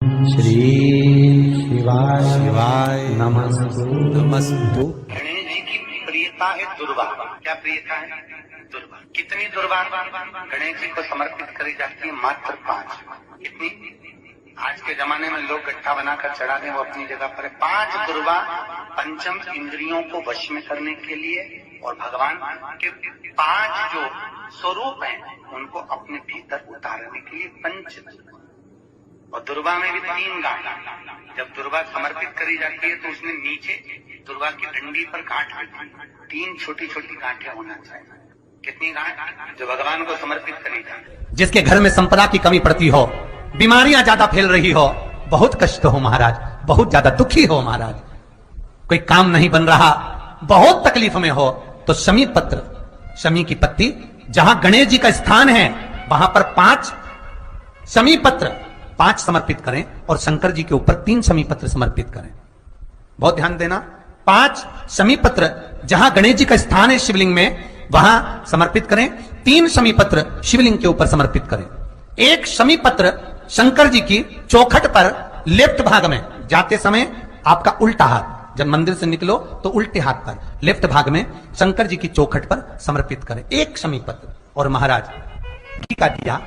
श्री शिवाय शिवाय नमस्तु नमस्तु। गणेश जी की प्रियता है दुर्वा। क्या प्रियता है? दुर्वा। कितनी दुर्वा गणेश जी को समर्पित करी जाती है? मात्र 5। कितनी? आज के जमाने में लोग गट्ठा बनाकर चढ़ा दें, वो अपनी जगह पर है। 5 दुर्वा पंचम इंद्रियों को वश में करने के लिए और भगवान के 5 जो स्वरूप हैं उनको अपने भीतर उतारने के लिए पंच। और दुर्वा में भी 3 गांठ। जब दुर्वा समर्पित करी जाती है तो उसमें नीचे दुर्वा की डंडी पर गांठ होती है। 3 छोटी छोटी गांठें होना चाहिए। कितनी गांठ? जो भगवान को समर्पित करी जाए। जिसके घर में संपदा की कमी पड़ती हो, बीमारियां ज्यादा फैल रही हो, बहुत कष्ट हो महाराज, बहुत ज्यादा दुखी हो महाराज, कोई काम नहीं बन रहा, बहुत तकलीफ में हो, तो शमी पत्र, शमी की पत्ती, जहां गणेश जी का स्थान है वहां पर 5 शमी पत्र 5 समर्पित करें और शंकर जी के ऊपर 3 शमी पत्र समर्पित करें। बहुत ध्यान देना, 5 शमी पत्र जहां गणेश जी का स्थान है शिवलिंग में वहां समर्पित करें, 3 शमी पत्र शिवलिंग के ऊपर समर्पित करें। 1 शमी पत्र शंकर जी की चौखट पर लेफ्ट भाग में, जाते समय आपका उल्टा हाथ, जब मंदिर से निकलो तो उल्टे हाथ पर लेफ्ट भाग में शंकर जी की चौखट पर समर्पित करें 1 शमी पत्र। और महाराज घी का दिया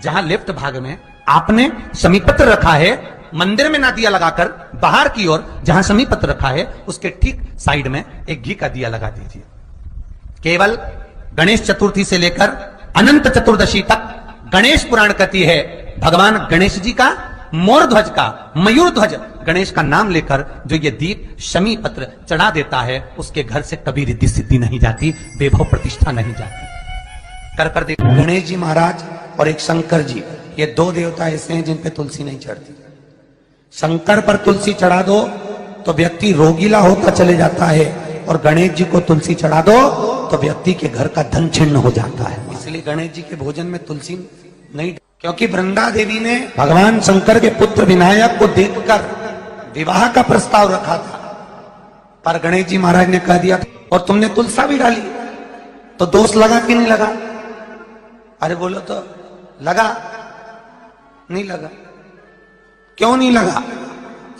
जहां लेफ्ट भाग में आपने शमी पत्र रखा है, मंदिर में ना दिया लगाकर बाहर की ओर जहां शमी पत्र रखा है उसके ठीक साइड में एक घी का दिया लगा दीजिए। केवल गणेश चतुर्थी से लेकर अनंत चतुर्दशी तक गणेश पुराण कहती है भगवान गणेश जी का, मोर ध्वज का, मयूर ध्वज गणेश का नाम लेकर जो ये दीप शमी पत्र चढ़ा देता है उसके घर से कभी रिद्धि सिद्धि नहीं जाती, वैभव प्रतिष्ठा नहीं जाती। कर देखो, गणेश जी महाराज और एक शंकर जी, ये 2 देवता ऐसे हैं जिन पे तुलसी नहीं चढ़ती। शंकर पर तुलसी चढ़ा दो तो व्यक्ति रोगीला होता चले जाता है, और गणेश जी को तुलसी चढ़ा दो तो व्यक्ति के घर का धन छिन्न हो जाता है। इसलिए गणेश जी के भोजन में तुलसी नहीं, क्योंकि वृंदा देवी ने भगवान शंकर के पुत्र विनायक को देखकर विवाह का प्रस्ताव रखा था, पर गणेश जी महाराज ने कह दिया और तुमने तुलसा भी डाली, तो दोष लगा कि नहीं लगा? अरे बोलो तो लगा? नहीं लगा। क्यों नहीं लगा?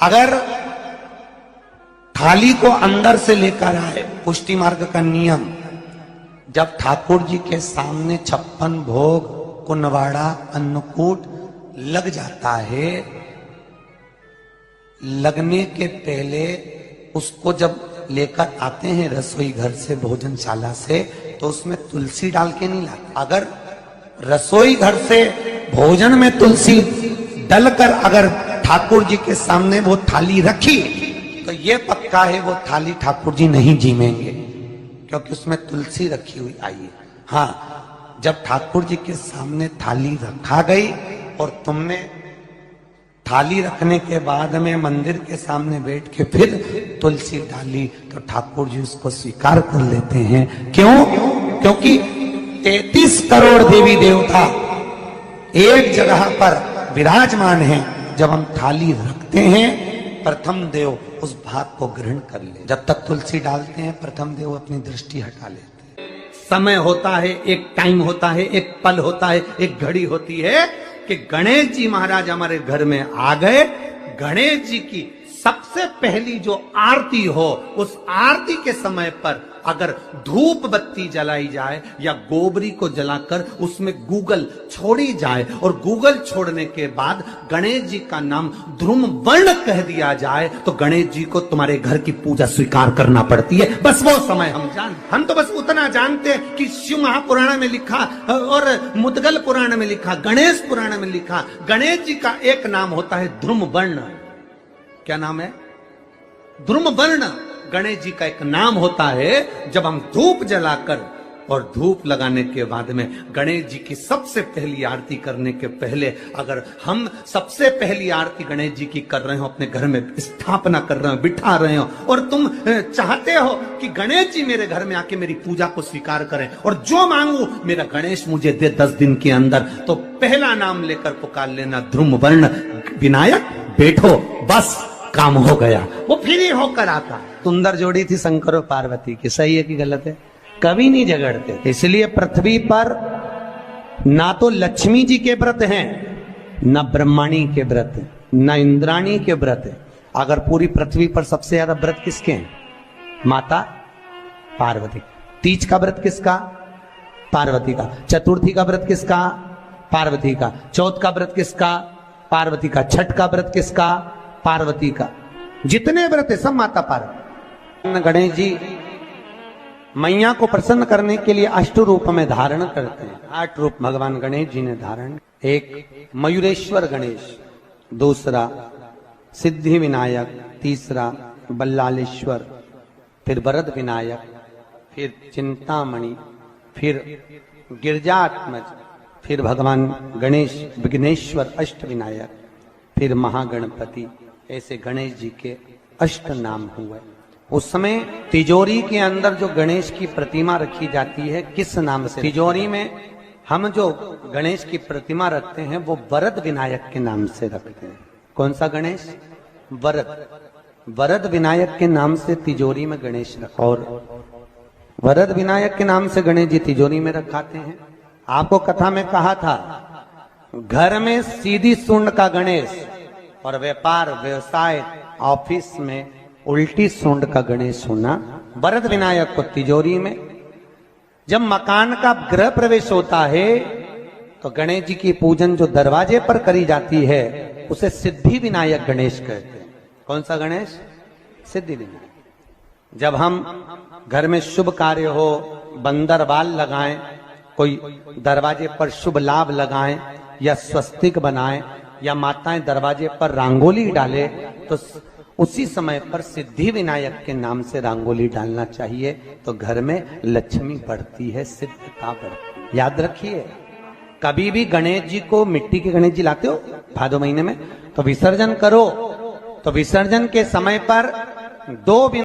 अगर थाली को अंदर से लेकर आए, पुष्टि मार्ग का नियम, जब ठाकुर जी के सामने 56 भोग, कुनवाड़ा, अन्नकूट लग जाता है, लगने के पहले उसको जब लेकर आते हैं रसोई घर से, भोजनशाला से, तो उसमें तुलसी डाल के नहीं लाते। अगर रसोई घर से भोजन में तुलसी डलकर अगर ठाकुर जी के सामने वो थाली रखी तो ये पक्का है वो थाली ठाकुर जी नहीं जीमेंगे, क्योंकि उसमें तुलसी रखी हुई आई है। हाँ, जब ठाकुर जी के सामने थाली रखा गई और तुमने थाली रखने के बाद में मंदिर के सामने बैठ के फिर तुलसी डाली तो ठाकुर जी उसको स्वीकार कर लेते हैं। क्यों? क्योंकि 33 करोड़ देवी देवता एक जगह पर विराजमान हैं। जब हम थाली रखते हैं, प्रथम देव उस भाग को ग्रहण कर ले। जब तक तुलसी डालते हैं प्रथम देव अपनी दृष्टि हटा लेते हैं। समय होता है, एक टाइम होता है, एक पल होता है, एक घड़ी होती है कि गणेश जी महाराज हमारे घर में आ गए। गणेश जी की सबसे पहली जो आरती हो, उस आरती के समय पर अगर धूप बत्ती जलाई जाए या गोबरी को जलाकर उसमें गूगल छोड़ी जाए और गूगल छोड़ने के बाद गणेश जी का नाम ध्रुम वर्ण कह दिया जाए तो गणेश जी को तुम्हारे घर की पूजा स्वीकार करना पड़ती है। बस वो समय हम तो बस उतना जानते हैं कि शिव महापुराण में लिखा और मुद्गल पुराण में लिखा, गणेश पुराण में लिखा, गणेश जी का एक नाम होता है ध्रुम वर्ण। क्या नाम है? ध्रुम वर्ण गणेश जी का एक नाम होता है। जब हम धूप जलाकर और धूप लगाने के बाद में गणेश जी की सबसे पहली आरती करने के पहले अगर हम सबसे पहली आरती गणेश जी की कर रहे हो, अपने घर में स्थापना कर रहे हो, बिठा रहे हो, और तुम चाहते हो कि गणेश जी मेरे घर में आके मेरी पूजा को स्वीकार करें और जो मांगू मेरा गणेश मुझे दे 10 दिन के अंदर, तो पहला नाम लेकर पुकार लेना ध्रुम वर्ण विनायक, बैठो, बस काम हो गया। वो फिर ही होकर आता। सुंदर जोड़ी थी शंकर और पार्वती की, सही है कि गलत है? कभी नहीं झगड़ते। इसलिए पृथ्वी पर ना तो लक्ष्मी जी के व्रत हैं, ना ब्रह्मणी के व्रत, न इंद्राणी के व्रत है। अगर पूरी पृथ्वी पर सबसे ज्यादा व्रत किसके हैं? माता पार्वती। तीज का व्रत किसका? पार्वती का। चतुर्थी का व्रत किसका? पार्वती का। चौथ का व्रत किसका? पार्वती का। छठ का व्रत किसका? पार्वती का। जितने व्रत है सब माता पार्वती। गणेश जी मैया को प्रसन्न करने के लिए अष्ट रूप में धारण करते हैं। 8 रूप भगवान गणेश जी ने धारण। एक मयूरेश्वर गणेश, दूसरा सिद्धि विनायक, तीसरा बल्लालेश्वर, फिर वरद विनायक, फिर चिंतामणि, फिर गिरजात्मज, फिर भगवान गणेश विघ्नेश्वर अष्ट विनायक, फिर महागणपति। ऐसे गणेश जी के अष्ट नाम हुए। उस समय तिजोरी के अंदर जो गणेश की प्रतिमा रखी जाती है किस नाम से? तिजोरी में हम जो गणेश की प्रतिमा रखते हैं वो वरद विनायक के नाम से रखते हैं। कौन सा गणेश? वरद। वरद विनायक के नाम से तिजोरी में गणेश रखा। और वरद विनायक के नाम से गणेश जी तिजोरी में रखाते हैं। आपको कथा में कहा था घर में सीधी सूंड का गणेश और व्यापार व्यवसाय ऑफिस में उल्टी सूंड का गणेश होना। वरद विनायक को तिजोरी में। जब मकान का गृह प्रवेश होता है तो गणेश जी की पूजन जो दरवाजे पर करी जाती है उसे सिद्धि विनायक गणेश कहते हैं। कौन सा गणेश? सिद्धि विनायक। जब हम घर में शुभ कार्य हो, बंदरवाल लगाएं, कोई दरवाजे पर शुभ लाभ लगाएं या स्वस्तिक बनाएं या माताएं दरवाजे पर रंगोली डाले तो उसी समय पर सिद्धि विनायक के नाम से रंगोली डालना चाहिए। तो घर में लक्ष्मी बढ़ती है, सिद्धता बढ़ती है। याद रखिए, कभी भी गणेश जी को, मिट्टी के गणेश जी लाते हो भादो महीने में, तो विसर्जन करो तो विसर्जन के समय पर 2